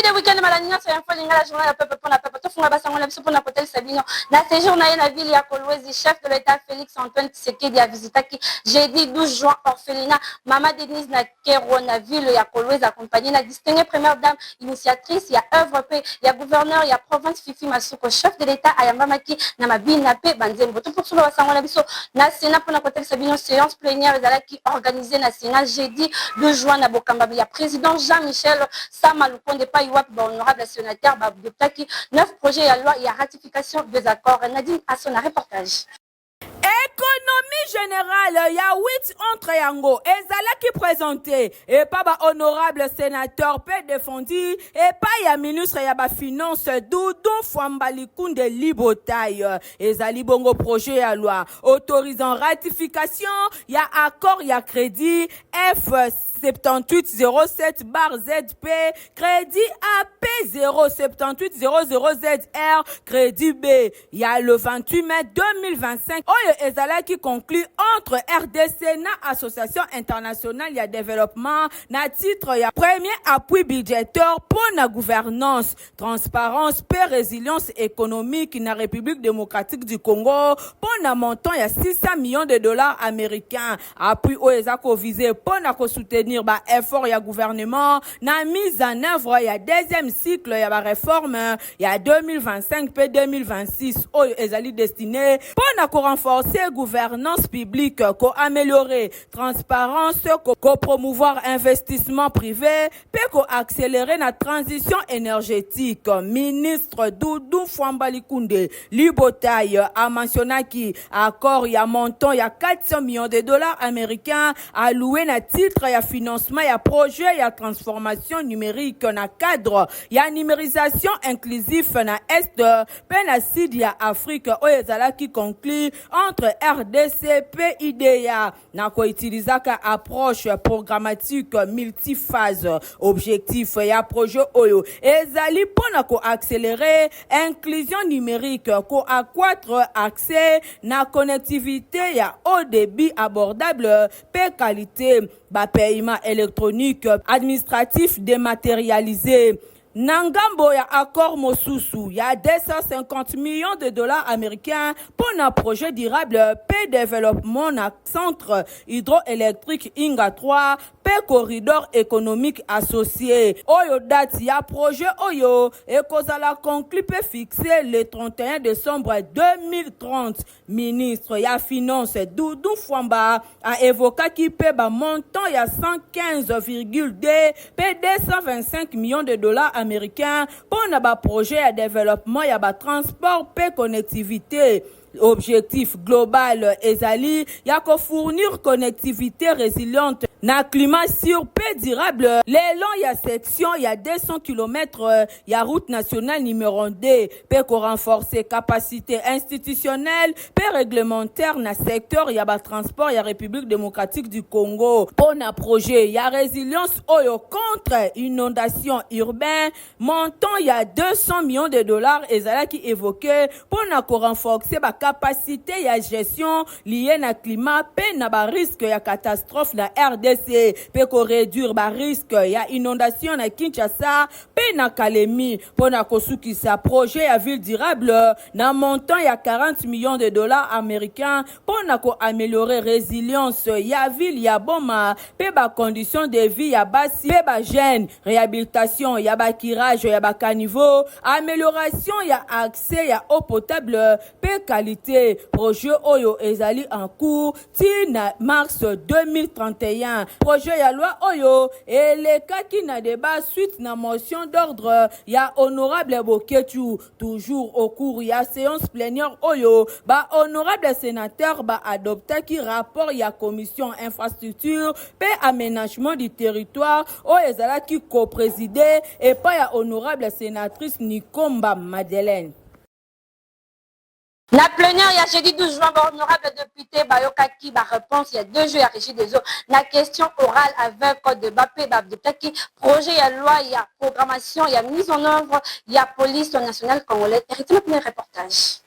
de week-end malanina c'est info linga la journée la peuple pour la peuple to funga basango na biso pour na hotel Sabino na séjour na la ville ya Kolwezi chef de l'état Félix Antoine Tshisekedi a visité jeudi 12 juin orphelinat Mama Denise na Kero na ville ya Kolwezi accompagnée la distinguée première dame initiatrice ya œuvre pe ya gouverneur ya province Fifi Masuko chef de l'état ayambamaki na mabina pe banzembo to pour solo basango na biso na Sénat pour na hotel Sabino séance plénière ezalaki organisée na Sénat jeudi 12 juin na Bokamba ya président Jean-Michel Samalukonde pas Iwap honorable sénateur Babdotaki 9 projets à loi et à ratification des accords. Nadine à son reportage. Économie générale, il y a 8 entre yango. Et Zala qui présenté, et pas ba honorable sénateur, peut défendu, et pas ya ministre ya ba finance, Doudou Fouambalikunde Libotaille. Et Zali bongo projet à loi, autorisant ratification, il y a accord, il y a crédit, F 7807/ZP, crédit AP 07800ZR, crédit B. Il y a le 28 mai 2025. Oyo ezala qui conclut entre RDC na Association internationale ya développement na titre ya premier appui budgétaire pour la gouvernance, transparence et résilience économique na République démocratique du Congo pour un montant ya 600 millions de dollars américains. Appui oyo ezako visé pour na ko soutenir ba effort ya gouvernement na mise en œuvre ya deuxième cycle ya ba réforme ya 2025 p 2026 oyo ezali destiné pour na ko renforcer gouvernance publique, ko améliorer transparence, ko promouvoir investissement privé, pe ko accélérer la transition énergétique. Ministre Doudou Fouambalikunde Libotaille a mentionné qui accord ya montant ya 400 millions de dollars américains alloués na titre ya financement ya projet ya transformation numérique na cadre ya numérisation inclusif na est pe na sud ya Afrique oyo ezala qui conclut entre RDC PIDA na ko utilisaka approche programmatique multiphase. Objectif ya projet oyo ezali pona ko accélérer inclusion numérique, ko accroître accès na connectivité ya haut débit abordable pe qualité, ba paiement électronique administratif dématérialisé. Nangambo ya accord Mosusu, il y a 250 millions de dollars américains pour un projet durable paix développement na centre hydroélectrique Inga 3 paix corridor économique associé. Oyo date ya projet Oyo et kozala conclu peut fixer le 31 décembre 2030. Ministre ya finance Doudou Fouamba a évoqué qui peut ba montant ya 115,2 p 225 millions de dollars américains pour un projet de développement ya ba transport pe connectivité. Objectif global ezali ya ko fournir connectivité résiliente na climat sûr pe durable le long ya section ya 200 km ya route nationale numéro 2 pe ko renforcer capacité institutionnelle pe réglementaire na secteur ya ba transport ya République démocratique du Congo pour un projet ya résilience oyo contre inondation urbaine montant ya 200 millions de dollars ezala qui évoqué pour na ko renforcer ba capacité ya gestion liée na climat pe na ba risque ya catastrophe na RDC pe ko réduire ba risque ya inondation na Kinshasa pe na Kalemi pour na kosukisa projet ya ville durable na montant ya 40 millions de dollars américains pour na ko améliorer résilience ya ville ya Boma pe ba conditions de vie ya basi pe ba jeune réhabilitation ya ba kirage ya ba caniveau amélioration ya accès ya eau potable pe qualité. Projet Oyo ezali en cours tina mars 2031. Projet ya loi Oyo eleka ki na débat suite na motion d'ordre ya honorable Boketu toujours au cours ya séance plénière Oyo ba honorable sénateur ba adopta ki rapport ya commission infrastructure pe aménagement du territoire o ezala ki co-présidé et pas ya honorable sénatrice Nikomba Madeleine. La plénière, il y a jeudi 12 juin, honorable député Bayokaki, ba réponse, il y a 2 jours, il y a régie des eaux. La question orale avec code de Bapé, Babdotaki, projet, il y a loi, il y a programmation, il y a mise en œuvre, il y a police nationale congolaise. Arrêtez le premier reportage.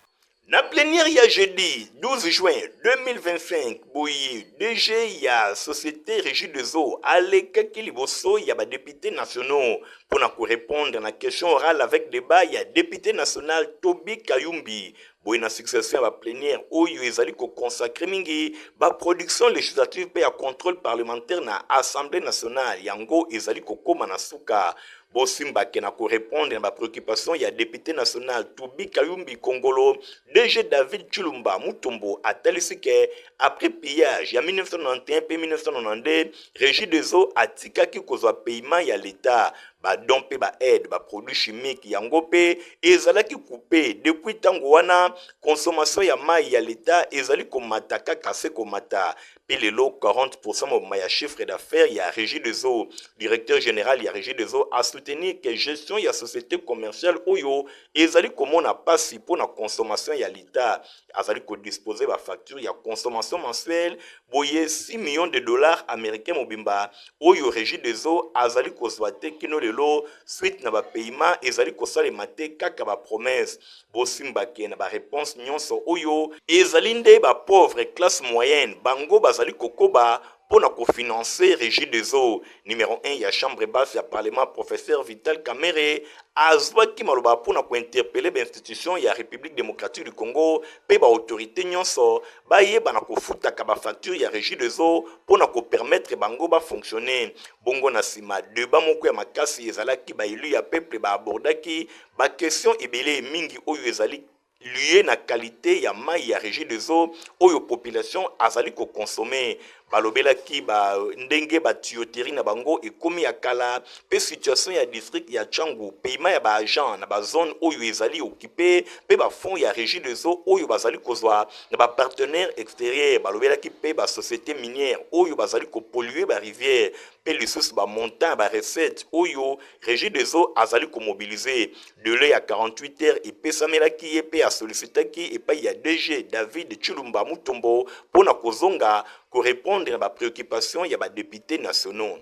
Na plénière il y a jeudi 12 juin 2025 boyi DG il y a société régie des eaux alekaki liboso il y a députés nationaux pour répondre à la question orale avec débat il y a député national Tobi Kayumbi boyi na succession ya plénière oyo ezali ko consacrer mingi ba production législative pe ya contrôle parlementaire na assemblée nationale yango ezali ko koma na suka Bosimba qui n'a répondre à ma préoccupation, il y a député national Toubi Kayumbi Kongolo, DG David Chulumba Mutombo a que après pillage, il y a 1991 et 1992, Régie des eaux a tikaki kozwa paiement il y a l'État. Ba dompe ba aide ba produits chimiques yango pe ezalaki coupé depuis tango wana consommation ya mai ya l'État ezali komata kaka se komata pe lelo 40% ma ya chiffre d'affaires ya Régie des eaux directeur général ya Régie des eaux a soutenu que gestion ya société commerciale oyo ezali komona pasi pour na consommation ya l'État azali ko disposer ba facture ya consommation mensuelle boye 6 millions de dollars américains mobimba oyo Régie des eaux azali ko swate kino lelo suite na ba paiement ezali ko sale mate kaka ba promesse bosimba ke na ba réponse nyonso oyo ezali nde ba pauvre classe moyenne bango bazali kokoba pour nous financer Régie des eaux. Numéro 1, il y a Chambre basse, il y a Parlement, professeur Vital Kamere, Azwa Kimaloba pour nous interpeller l'institution, il y a République démocratique du Congo, peba autorité nyonso, baye banako futa kaba facture, il y a Régie des eaux pour nous permettre bango ba fonctionner. Bongo nasima, débat moko ya makasi ezalaki ba élu ya peuple ba abordaki, ba question ebele mingi oyo ezali lié na qualité ya mai ya Régie des eaux oyo population azali ko consommer balobela ki ba ndenge ba tuyauterie na bango ekomi ya kala pe situation ya district ya Changu paiement ya ba agent na ba zone oyo ezali occupé pe ba fond ya Régie des eaux oyo bazali kozwa na ba partenaire extérieur balobela ki pe ba société minière oyo bazali ko polluer ba rivière pe lisusu ba montant ba recette oyo Régie des eaux azali ko mobiliser de l'heure à 48 heures et pesamela ki ye a sollicité qui et pas il y a DG David Chulumba Mutombo pour na kozonga ko répondre à ma préoccupation il y a des députés nationaux.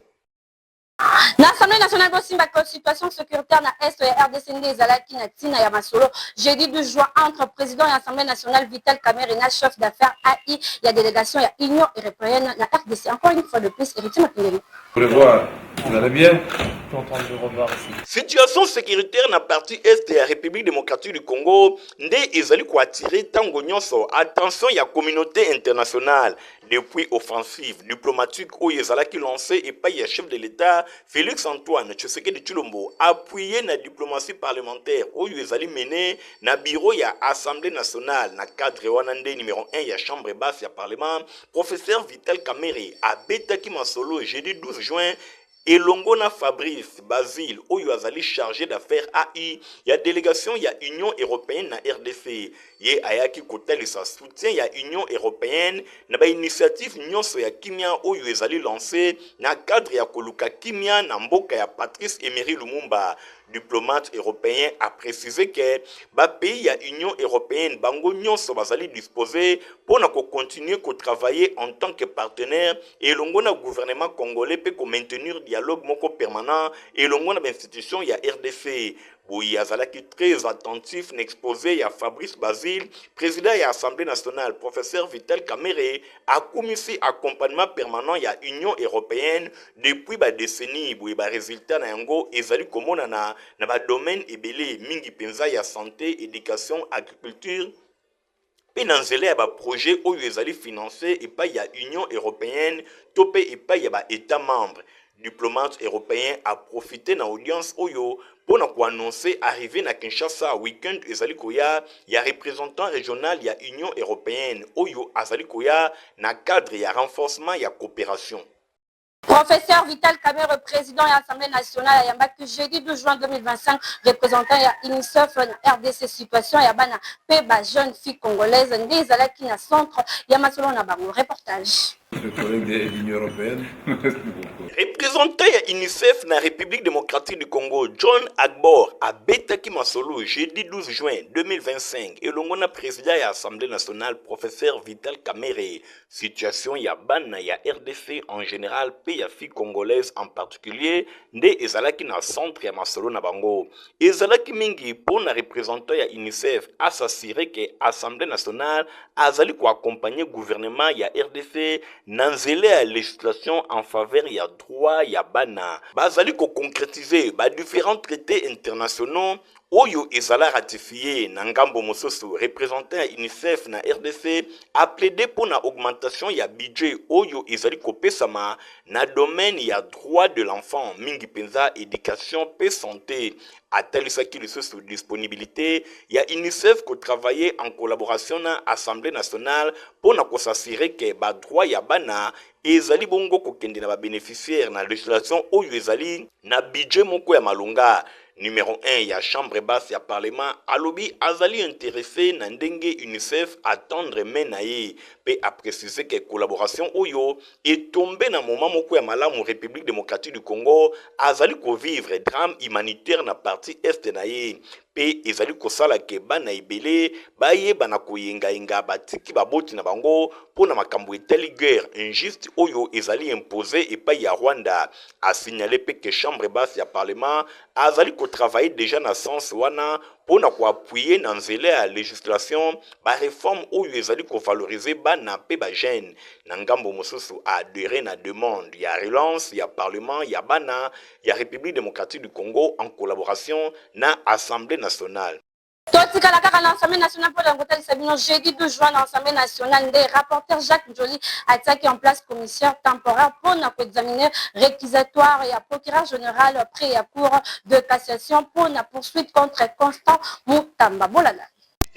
L'Assemblée nationale bosimba ko situation sécuritaire na est ya RDC ezalaki na tina ya masolo jeudi 12 juin entre président et Assemblée nationale Vital Kamerhe na chef d'affaires AI il y a délégation ya Union européenne na RDC encore une fois de plus Héritier Makindeli. Pour le voir, vous allez bien? Content de revoir ici. Situation sécuritaire na partie est de la République démocratique du Congo nde ezali ko attirer tango nyonso attention ya communauté internationale depuis offensive diplomatique oyo ezalaki lancé et pas ya chef de l'État Félix Antoine Tshisekedi Tshilombo appuyé na diplomatie parlementaire oyo ezali mené na bureau ya Assemblée nationale na cadre wana nde numéro 1 ya chambre basse ya parlement professeur Vital Kamerhe abetaki masolo jeudi 12 juin elongo na Fabrice Basile oyo azali chargé d'affaires AI ya délégation ya Union européenne na RDC ye ayaki kotalisa soutien ya Union européenne na ba initiative nyonso ya kimia oyo ezali lancé na cadre ya koluka kimia na mboka ya Patrice Emery Lumumba. Diplomate européen a précisé que ba pays ya Union européenne bango nyonso bazali disposé pour na continuer ko travailler en tant que partenaire et longo na gouvernement congolais peut maintenir dialogue moko permanent et longo na institution ya RDC. Boyi azalaki très attentif n'exposé ya Fabrice Basile, président ya Assemblée nationale, professeur Vital Kamerhe, a commissi accompagnement permanent ya Union européenne depuis ba décennie. Boyi ba résultat na yango ezali komona na ba domaine ebele mingi penza ya santé, éducation, agriculture. Pe na nzela ya ba projet oyo ezali financé et pas ya Union européenne, topé et pas ya ba État membre. Diplomate européen a profité na audience oyo pour nous annoncer arriver na Kinshasa week-end ezali koya ya représentant régional ya Union européenne oyo azali koya na cadre ya renforcement ya coopération. Professeur Vital Kamerhe, président de l'Assemblée nationale, Yambaki, jeudi 12 juin 2025, représentant de l'UNICEF na RDC situation, Yabana, Peba, jeune fille congolaise, Ndezalaki na centre, Yamasolo Nabango, reportage. Le collègue de l'Union européenne. Merci beaucoup. Représentant ya UNICEF na République démocratique du Congo, John Agbor abetaki masolo jeudi 12 juin 2025 elongo na président ya Assemblée nationale professeur Vital Kamerhe. Situation ya bana ya RDC en général pe ya filles congolaises en particulier nde ezalaki na centre ya masolo na bango. Ezalaki mingi po na représentant ya UNICEF asasire ke Assemblée nationale azali ko accompagner gouvernement ya RDC na nzela ya législation en faveur ya droit ya bana bazali ko concrétiser ba différents traités internationaux oyo ezala ratifié na ngambo mosusu. Représentant ya UNICEF na RDC a plaidé pour na augmentation ya budget oyo ezali kopesama na domaine ya droit de l'enfant mingi penza éducation pe santé. Atalisaki lisusu disponibilité ya UNICEF ko travailler en collaboration na Assemblée nationale pour na ko s'assurer que ba droit ya bana ezali bongo kokende na ba bénéficiaire na législation oyo ezali na budget moko ya malonga. Numéro 1 ya chambre basse ya parlement alobi azali intéressé na ndenge UNICEF attendre menaye pe a précisé que collaboration oyo est tombé na moment moko ya malamu République démocratique du Congo azali ko vivre drame humanitaire na partie est na ye pe ezali kosala ke bana ibele baye bana koyenga yenga batiki baboti na bango pona makambo etali guerre injuste oyo ezali imposé epai ya Rwanda. A signalé pe que chambre basse ya parlement azali ko travailler déjà na sens wana pona ko appuyer na nzela ya législation ba réforme oyo ezali ko valoriser bana pe ba jeune na ngambo mosusu adhérer na demande ya relance ya parlement ya bana ya République démocratique du Congo en collaboration na Assemblée nationale. Totikala kaka na Assemblée nationale pour l'Angleterre Sabino jeudi 12 juin dans l'Assemblée nationale des rapporteurs Jacques Njoli a attaqué en place commissaire temporaire pour examiner réquisitoire et à procureur général près à cour de cassation pour la poursuite contre Constant Mutamba. Bolala.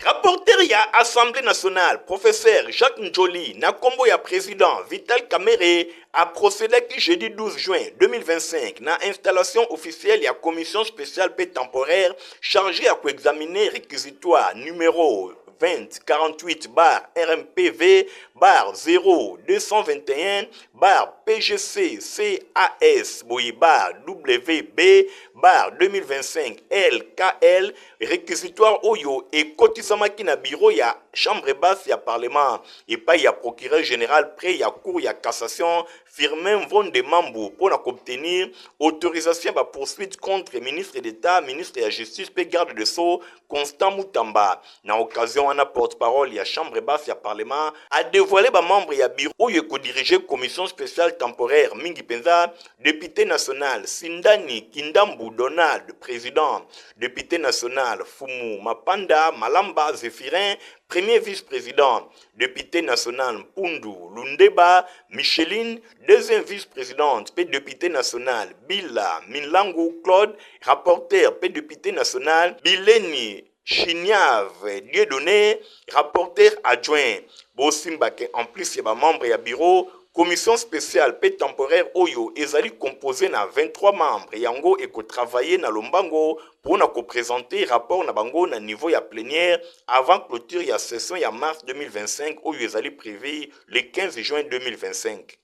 Rapporteur ya Assemblée nationale, professeur Jacques Njoli, na kombo ya président Vital Kamerhe a procédé qui jeudi 12 juin 2025 na installation officielle ya commission spéciale paix temporaire chargée à examiner réquisitoire numéro 2048 bar RMPV bar 0221 bar PGC CAS bar WB bar 2025 LKL réquisitoire oyo et kotisamaki na bureau ya chambre basse ya parlement et pas ya procureur général près ya cour ya cassation Firmin Von de Mambu pour obtenir autorisation à poursuite contre ministre d'État, ministre de la Justice et garde de Sceaux Constant Mutamba. Na occasion on a porte-parole ya chambre basse ya parlement a dévoilé ba membre ya bureau oyo ko diriger commission spéciale temporaire mingi penza député national Sindani Kindambu Donald président, député national Fumu Mapanda Malamba Zéphirin premier vice-président, député national Pundu Lundeba Micheline, deuxième vice-présidente, député national Bila Minlangu Claude, rapporteur, député national Bileni Chinyave Dieudonné, rapporteur adjoint. Bosimbake en plus il y a membre et bureau commission spéciale paix temporaire Oyo ezali composé na 23 membres yango et ko travailler na lombango pour na ko présenter rapport na bango na niveau ya plénière avant clôture ya session ya mars 2025 Oyo ezali prévu le 15 juin 2025.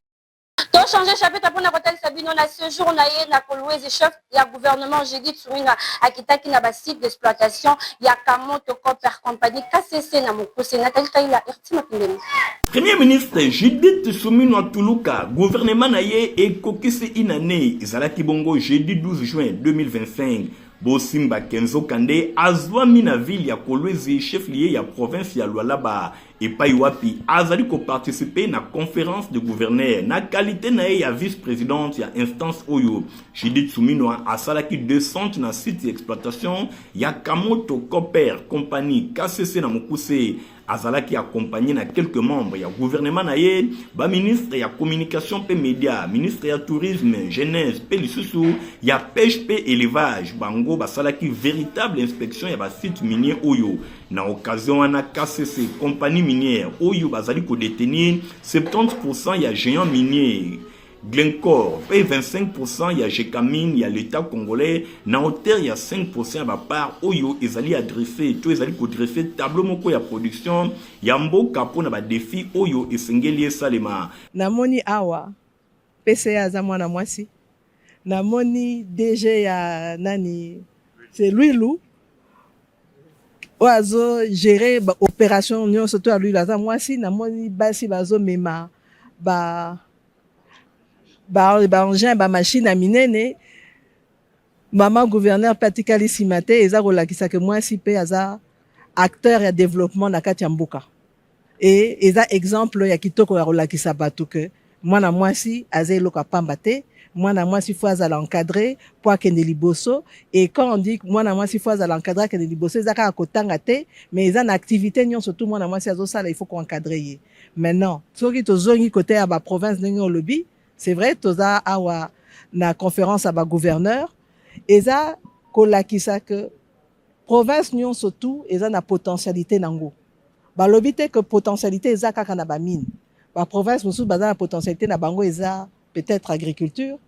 To changer chapitre pour na hotel Sabino na ce jour na ye na Kolwezi chef ya gouvernement jeudi Tsuringa akitaki na ba site d'exploitation ya Kamoto Copper Company KCC na Mokose Nathalie Kaila Ertima Pindeni. Premier ministre Judith Suminwa Tuluka, gouvernement na ye ekokisi inane ezalaki bongo jeudi 12 juin 2025. Bosimba Kenzo Kande azwami na ville ya Kolwezi chef lié ya province ya Lualaba et Paiwapi azali ko participer na conférence de gouverneur na qualité na ya vice-présidente ya instance Oyo Judith Suminwa asalaki descente na site d'exploitation ya Kamoto Copper Company KCC na Mokuse azalaki accompagné na quelques membres ya gouvernement na ye ba ministre ya communication pe média ministre ya tourisme jeunesse pe lisusu ya pêche pe élevage bango basalaki véritable inspection ya ba site minier Oyo na occasion wana KCC compagnie minière Oyo bazali ko détenir 70% ya géant minier Glencore paye 25%, il y a Gécamine, il y a l'État congolais, na hauteur il y a 5% à ma part, oyo ezali adressé, tout ezali kodressé tableau moko ya production, ya mboka pona ba défi oyo esengeli salema. Namoni awa PCA za mwana mwasi. Namoni DG ya nani c'est Louilou. Oazo gérer ba opération nyo surtout à lui la za mwasi namoni basi bazo mema ba engin ba machine à minene. Maman gouverneur Patikali Simate eza kolakisa ke mwasi pe aza acteur ya développement na kati ya mboka. Et eza exemple ya kitoko ya kolakisa batu ke mwana mwasi aza eloko pamba te, mwana mwasi faut azala encadré pour akende liboso. Et quand on dit mwana mwasi faut azala encadré akende liboso eza kaka kotanga te, mais eza na activité nyon surtout mwana mwasi azosala il faut qu'on encadrer ye. Maintenant soki tozongi côté ya ba province ndenge olobi, c'est vrai toza awa na conférence à ba gouverneur eza kolakisa que province nyon surtout eza na potentialité nango. Balobi te que potentialité eza kaka na ba mine. Ba province mosusu baza na potentialité na bango eza peut-être agriculture,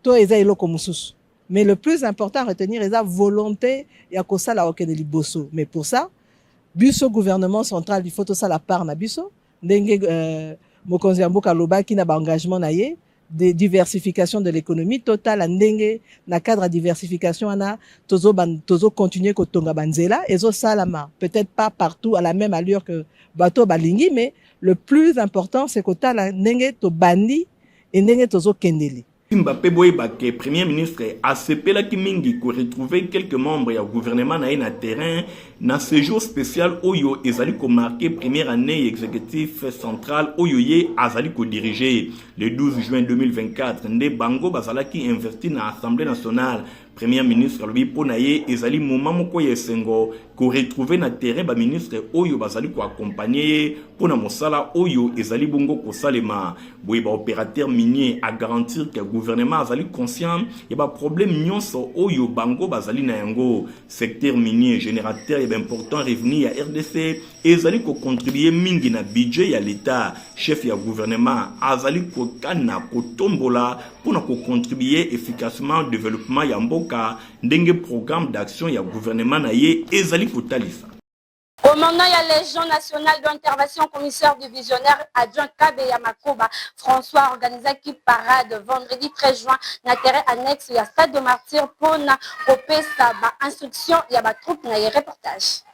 to eza eloko mosusu. Mais le plus important à retenir eza volonté ya kosala okende liboso. Mais pour ça, biso gouvernement central il faut to sala part na biso ndenge mokonzi ya mboka lobaki na ba engagement na ye de diversification de l'économie totale ndenge na cadre de diversification ana tozo continuer kotonga banzela ezo salama peut-être pas partout à la même allure que bateau balingi, mais le plus important c'est kotala ndenge to bandi et ndenge tozo kendeli. Mbappé Boyebake, Premier ministre, a sepelaki mingi pour retrouver quelques membres du gouvernement na terrain na séjour spécial Oyo ezali ko marqué première année exécutif central Oyoye azali ko diriger le 12 juin 2024 nde bango bazalaki investi na Assemblée nationale. Premier ministre Louis Ponaye ezali moment moko yesengo ko retrouver na terrain ba ministre Oyo bazali ko accompagner pona mosala Oyo ezali bongo ko salema boye ba opérateur minier à garantir que le gouvernement azali conscient et ba problème nyonso Oyo bango bazali na yango secteur minier générateur et important revenu à RDC ezali ko contribuer mingi na budget ya l'état chef ya gouvernement azali ko kana ko tombola pona ko contribuer efficacement au développement ya mboka ndenge programme d'action ya gouvernement na ye ezali ko talisa. Commandant ya Légion nationale d'intervention, commissaire divisionnaire adjoint Kabe Yamakoba, François organisa qui parade vendredi 13 juin na terrain annexe ya stade de martyr pour na kopesa ba instruction ya ba troupe na ye reportage.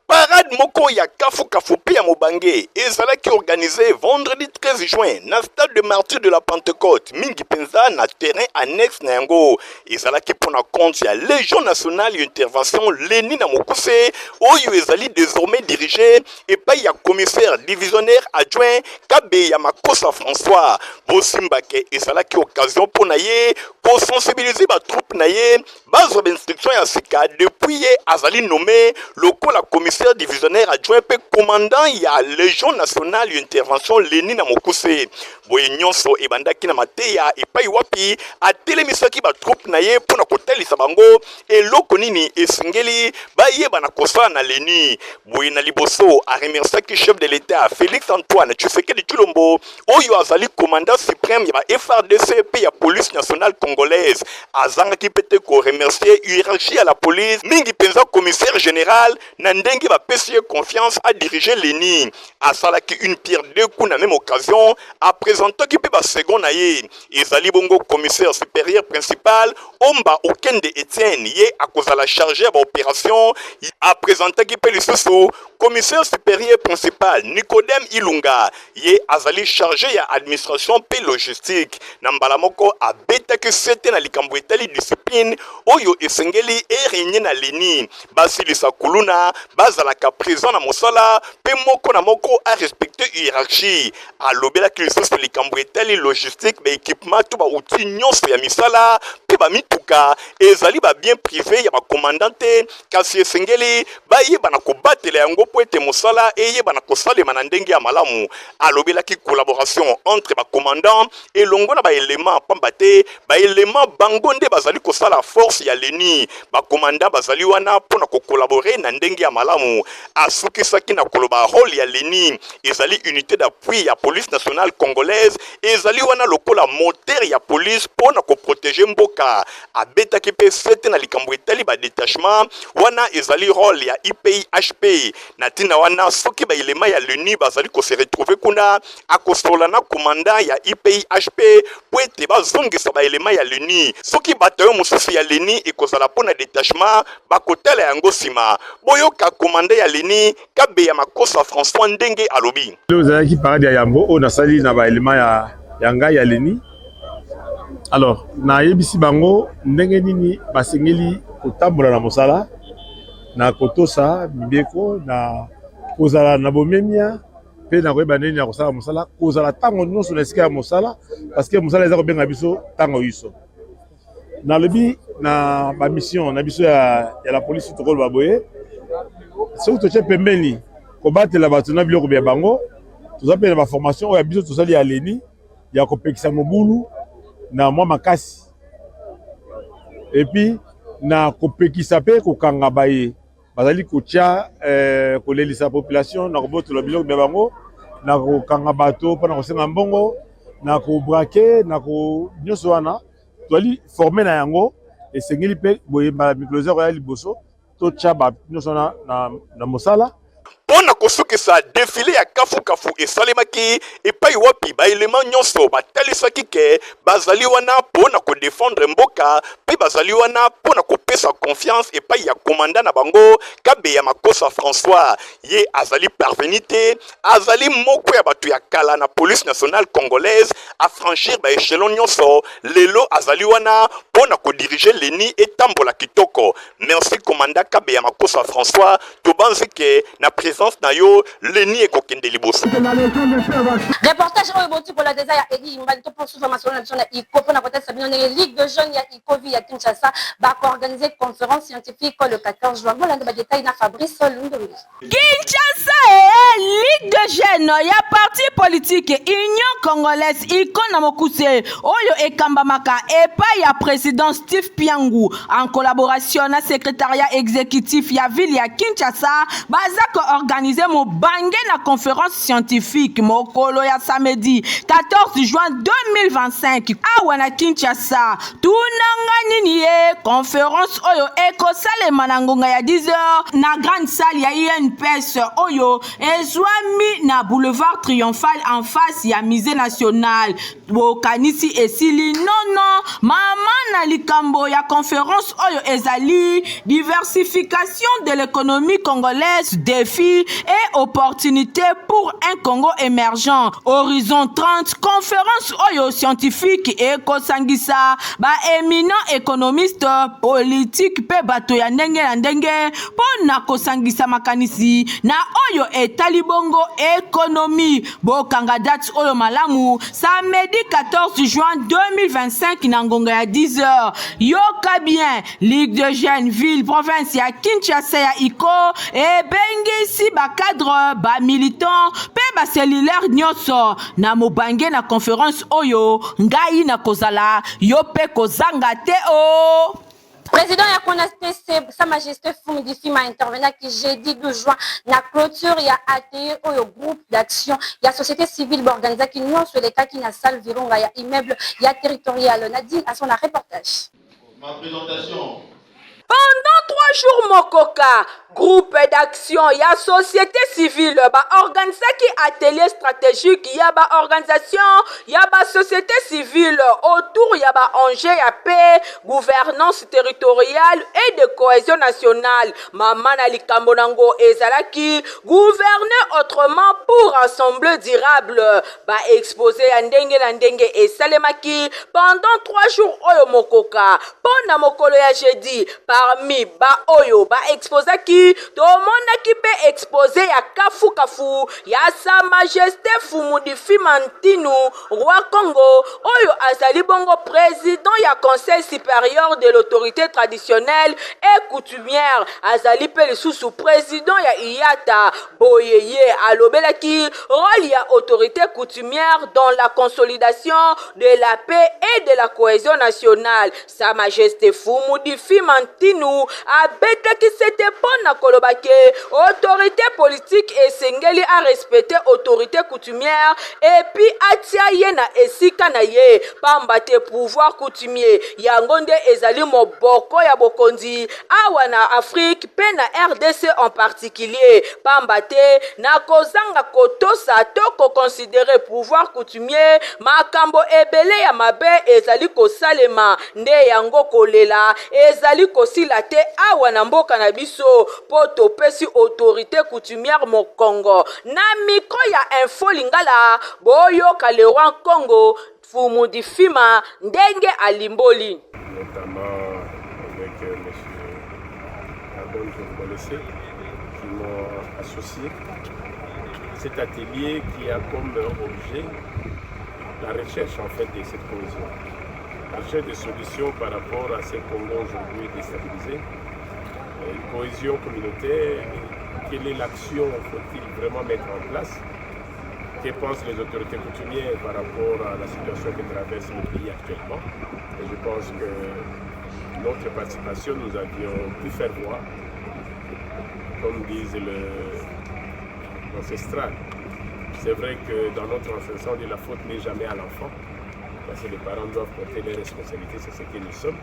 Parade moko ya kafu pe ya Mobange ezalaki organisé vendredi 13 juin na stade de martyr de la Pentecôte mingi penza na terrain annexe na yango ezalaki pona compte ya Légion nationale d'intervention Leni na Mokuse oyo ezali désormais dirigé et pa ya commissaire divisionnaire adjoint Kabe ya Makosa François Bosimbake ezalaki occasion pona ye pour sensibiliser ba troupe na ye base d'instruction ya sika depuis ye azali nommé lokola commissaire divisionnaire adjoint pe commandant ya Légion nationale d'intervention Leni na Mokuse boye nyonso ebandaki na mateya epai wapi atelemisaki ba troupe na ye pona kotelisa bango eloko nini esengeli bayeba na kosala na Leni boye na liboso a remerciaki chef de l'état Félix Antoine Tshisekedi Tshilombo oyo azali commandant suprême ya ba FARDC pe ya police nationale congolaise azangaki pete ko remercier hiérarchie à la police mingi penza commissaire général na ndenge ba pesi confiance à diriger Leni asalaki une pierre deux coups na même occasion à présenter qui peut ba second na ye ezali bongo commissaire supérieur principal Omba Okende Etienne ye akozala chargé ba opération a présenté qui peut le sous commissaire supérieur principal Nicodème Ilunga ye azali chargé ya administration pe logistique na mbala moko abetaki sete na likambo etali discipline oyo esengeli régner na Leni basilisa kuluna bazalaka présent na mosala pe moko na moko a respecter hiérarchie alobelaki lisusu likambo etali logistique ba équipement to ba outil nyonso ya misala pe ba mituka ezali ba bien privé ya ba commandante kasi esengeli bayeba na kobatela yango po ete mosala eyeba na kosalema na ndenge ya malamu alobelaki collaboration entre ba commandant elongo na ba élément pambate ba élément bango nde bazali kosala force ya Leni ba commandant bazali wana pona ko collaborer na ndenge ya malamu asukisaki na koloba rôle ya leni ezali unité d'appui ya police nationale congolaise ezali wana lokola moteur ya police pona ko protéger mboka abetaki pe sete na likambo etali ba détachement wana ezali rôle ya IPIHP na tina wana soki ba elema ya leni bazali ko se retrouver kuna akosola na commandant ya IPIHP po ete bazongisa ba elema ya leni soki bataillon mosusu ya leni ekozala pona détachement bakotala yango sima boyoka commandant ya leni kabe ya makosa François Ndenge alobi ozalaki parade ya yambo oyo nasali na ba elema ya ngai ya leni. Alors na yebisi bango ndenge nini basengeli kotambola na mosala na kotosa mibeko na kozala na bomemia pe na koyeba ndenge ya kosala mosala kozala tango nyonso na esika ya mosala parce que mosala eza kobenga biso tango yiso na lobi na ba mission na biso ya la police tokoloba boye soki totie pembeni kobatela bato na biloko bya bango toza pe na ba formation oyo biso tosali ya leni ya kopekisa mobulu na mwa makasi et puis na kopekisa pe kokanga baye bazali kotia kolelisa population na kobotola biloko bya bango na kokanga bato mpona kosenga mbongo na kobrake na ko nyonso wana toali former na yango esengeli pe boye ba microser ya liboso to tchaba nyonso na mosala pona kosukisa défilé ya kafu esalemaki epai wapi ba élément nyonso batalisaki ke bazali wana pona ko défendre mboka pe bazali wana pona kopesa confiance epai ya commandant na bango kabe ya makosa François ye azali parvenite azali moko ya batu ya kala na police nationale congolaise a franchir ba échelon nyonso lelo azali wana pona ko diriger leni etambola kitoko. Merci commandant kabe ya makosa François tobanzi ke na présence na yo leni ekokende liboso. Reportage oyo boti pour la désert ya Edi Mbali to pour formation na zone iko pona côté Sabino na Ligue de jeunes ya Ikovi ya Kinshasa ba ko organiser conférence scientifique le 14 juin. Voilà ba détail na Fabrice Lundomi. Kinshasa Ligue de jeunes ya parti politique Union congolaise iko na mokuse oyo ekambamaka epai ya président Steve Piangu en collaboration na secrétariat exécutif ya ville ya Kinshasa bazako organiser mo bangé na conférence scientifique mokolo ya samedi 14 juin 2025 awa na Kinshasa tunanga nini ye conférence oyo ekosalema na ngonga ya 10h na grande salle ya INPS oyo ezwami na boulevard triomphal en face ya musée national bokanisi esili nono mama na likambo ya conférence oyo ezali diversification de l'économie congolaise défis et opportunités pour un Congo émergent horizon 30 conférence oyo scientifique et kosangisa ba éminent économiste politique pe bato ya ndenge na ndenge pona kosangisa makanisi na oyo etali bongo économie bokanga date oyo malamu samedi 14 juin 2025 na ngonga ya 10h yoka bien Ligue de jeunes ville province ya Kinshasa ya iko ebengisi ba cadre ba militant pe ba cellulaire nyonso na mobange na conférence oyo ngai na kozala yo pe kozanga te o. Président ya CONASPC, Sa Majesté Fumidi m'a intervenu qui jeudi 12 juin na clôture ya atelier oyo groupe d'action ya société civile organisée qui nous sur les cas qui na salle virunga ya immeuble ya territorial Nadine à son reportage. Ma présentation. Pendant 3 jours mokoka groupe d'action ya société civile ba organisaki atelier stratégique ya ba organisation ya ba société civile autour ya ba enjeu ya paix gouvernance territoriale et de cohésion nationale mama na likambo nango ezalaki gouverner autrement pour assemblée durable ba exposé ya ndenge na ndenge esalemaki pendant 3 jours oyo mokoka pona mokolo ya jeudi parmi ba oyo ba exposaki tomonaki pe exposé ya kafu ya Sa Majesté Fumudi Mantinu roi Congo oyo azali bongo président ya conseil supérieur de l'autorité traditionnelle et coutumière azali pe lisusu président ya IATA boyeye alobelaki rôle ya autorité coutumière dans la consolidation de la paix et de la cohésion nationale. Sa Majesté Fumudi Mantinu Kindu abetaki sete pona kolobake autorité politique esengeli a respecter autorité coutumière et puis atia ye na esika na ye pamba te pouvoir coutumier yango nde ezali moboko ya bokonzi awa na Afrique pe na RDC en particulier pamba te na kozanga kotosa to ko considérer pouvoir coutumier makambo ebele ya mabe ezali kosalema nde yango kolela ezali kosila te awa na mboka na biso po topesi autorité coutumière mokongo na micro ya info lingala boyoka le roi Congo Fumu Difima ndenge alimboli notamment avec M. Carbon, que vous connaissez, qui m'ont associé. Cet atelier qui a comme objet la recherche en fait de cette cohésion. La recherche de solutions par rapport à ce Congo aujourd'hui déstabilisé. Une cohésion communautaire, quelle est l'action faut-il vraiment mettre en place? Que pensent les autorités coutumières par rapport à la situation que traverse le pays actuellement? Et je pense que notre participation, nous avions pu faire voir, comme disent l'ancestral. C'est vrai que dans notre ancestral, la faute n'est jamais à l'enfant, parce que les parents doivent porter les responsabilités sur ce que nous sommes.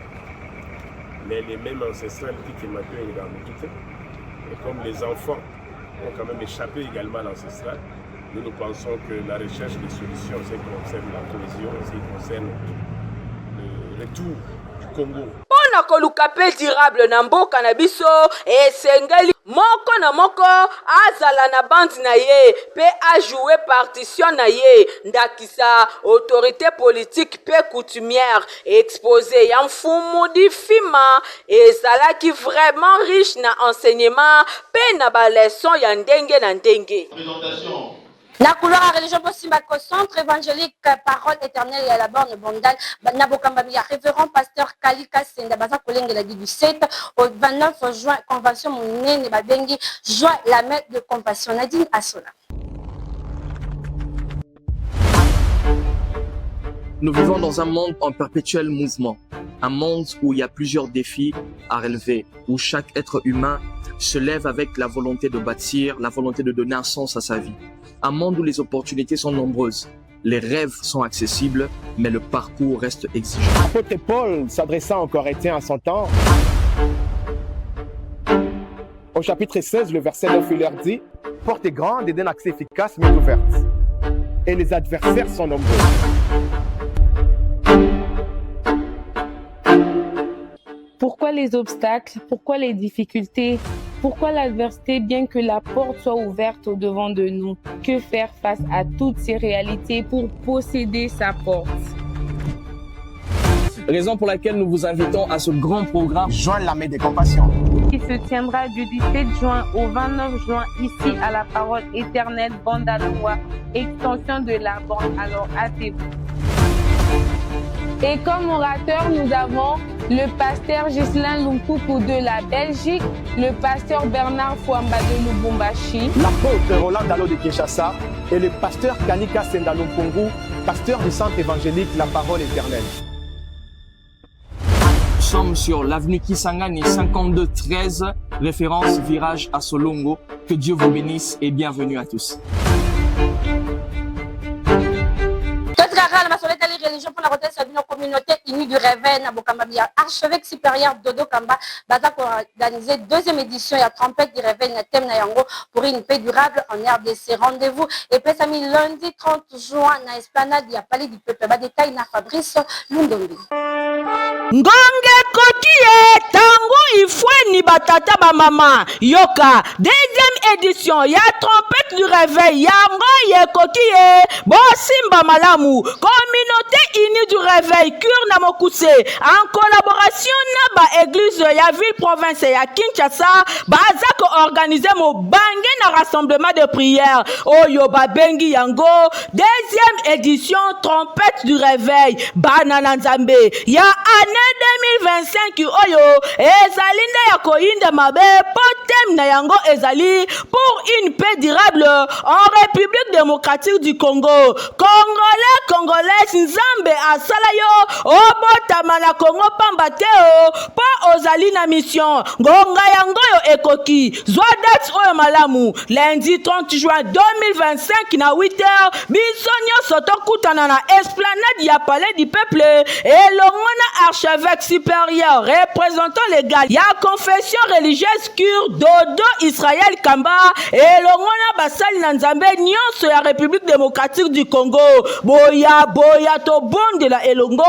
Mais les mêmes ancestrales qui m'ont et comme les enfants ont quand même échappé également à l'ancestral, nous pensons que la recherche des solutions, ce qui concerne la cohésion, ce qui concerne le retour du Congo. Pona koluka pe durable na mboka na biso esengeli moko na moko azala na bandi na ye pe a jouer partition na ye ndakisa autorité politique pe coutumière exposé ya Fumu Difima ezalaki vraiment riche na enseignement pe na ba leçon ya ndenge na ndenge. Présentation. La couleur à religion possible au centre évangélique Parole éternelle et à la borne Bondal Nabokambamia révérend pasteur Kalika Senda Baza Kolenge la du 7 au 29 juin convention Mounene Babengi joint la messe de compassion Nadine Assola. Nous vivons dans un monde en perpétuel mouvement, un monde où il y a plusieurs défis à relever, où chaque être humain se lève avec la volonté de bâtir, la volonté de donner un sens à sa vie. Un monde où les opportunités sont nombreuses, les rêves sont accessibles, mais le parcours reste exigeant. L'apôtre Paul, s'adressant aux Corinthiens à son temps, au chapitre 16, le verset 9, il leur dit « Porte est grande et d'un accès efficace mais ouverte, et les adversaires sont nombreux. » Pourquoi les obstacles? Pourquoi les difficultés? Pourquoi l'adversité bien que la porte soit ouverte au-devant de nous? Que faire face à toutes ces réalités pour posséder sa porte? Raison pour laquelle nous vous invitons à ce grand programme Joins la main des compassions, qui se tiendra du 17 juin au 29 juin ici à la Parole éternelle Bandaloua, extension de la bande, alors hâtez-vous. Et comme orateur, nous avons le pasteur Ghislain Lumpuku de la Belgique, le pasteur Bernard Fouamba de Lubumbashi, l'apôtre Roland Dalo de Kinshasa et le pasteur Kanika Senda Lumpungu, pasteur du centre évangélique La Parole éternelle. Nous sommes sur l'avenue Kisangani 5213, référence virage à Solongo. Que Dieu vous bénisse et bienvenue à tous. Religion pour la retraite de communauté unie du réveil Nabokambamia archevêque supérieur Dodo Kamba Baza pour organiser deuxième édition et la trompette du réveil na thème na yango pour une paix durable en RDC. Rendez-vous et pesami lundi 30 juin na esplanade ya Palais du Peuple. Ba détail na Fabrice Lundombi. Ngonge kokie tango ifweni batata ba mama yoka deuxième édition ya trompette du réveil yango ye kokie bo simba malamu communauté unie du réveil cure na mokuse en collaboration na ba église ya ville province ya Kinshasa baza ko organiser mo bange na rassemblement de prière oyo babengi yango deuxième édition trompette du réveil banana nzambe ya année 2025 oyo ezali nde ya koyinda mabe potem na yango ezali pour une paix durable en République démocratique du Congo. Congolais congolaise nzambe asala yo obotama na Congo pamba te po ozali na mission ngonga yango yo ekoki zwa date oyo malamu lundi 30 juin 2025 na 8h biso nyonso tokutana na esplanade ya palais du peuple elongo na archevêque supérieur représentant légal ya confession religieuse cure Dodo Israël Kamba elongo na basali na nzambe nyonso ya République démocratique du Congo boya to bondela elongo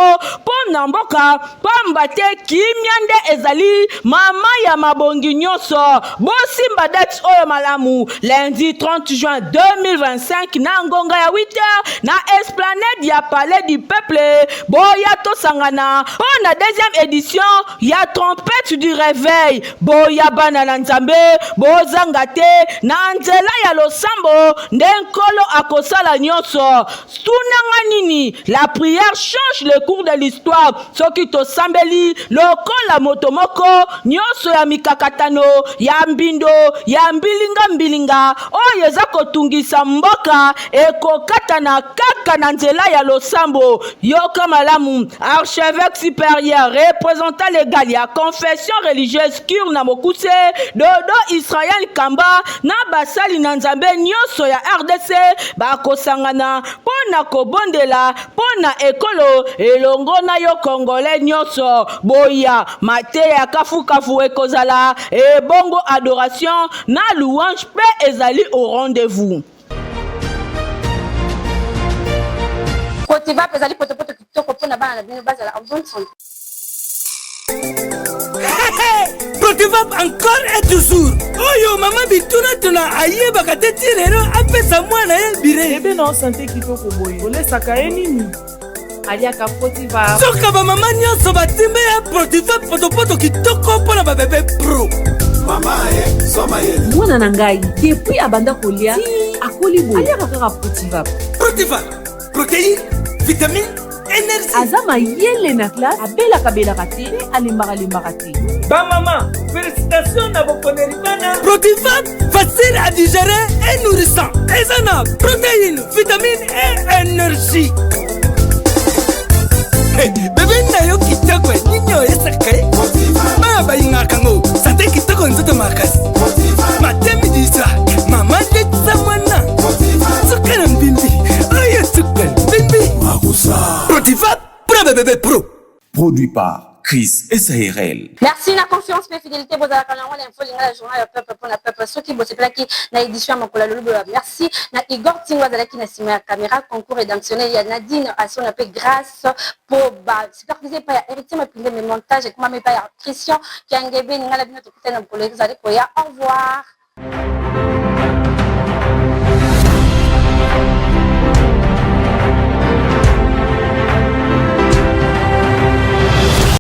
po na mboka pamba te kimia nde ezali mama ya mabongi nyonso bosimba date oyo malamu lundi 30 juin 2025 na ngonga ya 8h na esplanade ya palais du peuple boya to sangana po na deuxième édition ya trompette du réveil boya bana na nzambe bozanga te na nzela ya losambo nde nkolo akosala nyonso tunanga nini la prière change le cours de l'histoire soki tosambeli lokola moto moko nyonso ya mikakatano ya mbindo ya mbilinga oyo eza kotungisa mboka ekokatana kaka na nzela ya losambo yoka malamu archevêque supérieur représentant légal ya confession religieuse cure na mokuse Dodo Israël Kamba na basali na nzambe nyonso ya RDC bakosangana pona kobondela pona ekolo elongo na yo congolais nyonso boya mate ya kafukafu ekozala ebongo adoration na louange pe ezali au rendez-vous. Kotiva pezali potopoto kitoko pona bana na bino bazala en bonne santé. Protivap encore et toujours. Oyo mama bituna tuna aye bakateti lero apesa mwana ye bire. Ebe na santé kitoko boye. Olesaka ye nini? Aliaka Protivap. Soka ba mama nyonso batimbe ya Protivap potopoto kitoko pona ba bébé pro. Mama soma ye. Mwana na ngai depuis abanda kolia akoli boye. Aliaka kaka Protivap. Protivap. Protéine, vitamine, énergie. Azama yele na classe abelaka te alembaka te. Ba maman, félicitations à vos connaissances. Protivap, facile à digérer et nourrissant. Ezana, protéines, vitamines et énergie. Hey, bébé na yo kitoko ninyo esakaye. Ma ba ingakango, santé kitoko nzoto makasi. Matemi disa, mama de samana. Sukana mbimbi, oyo sukana mbimbi. Protivap, pour bébé pro. Produit par Chris SARL. Merci la confiance et fidélité vous avez l'info la journal peuple pour la peuple ceux qui bossent là qui na édition makola lolo merci na Igor Tingwa qui na sima caméra concours rédactionnel il y a Nadine à son appel grâce pour supervisé par héritier ma pinde mes montages et comment mes pas Christian qui a ngebe ngala bino to kutana pour les aller au revoir.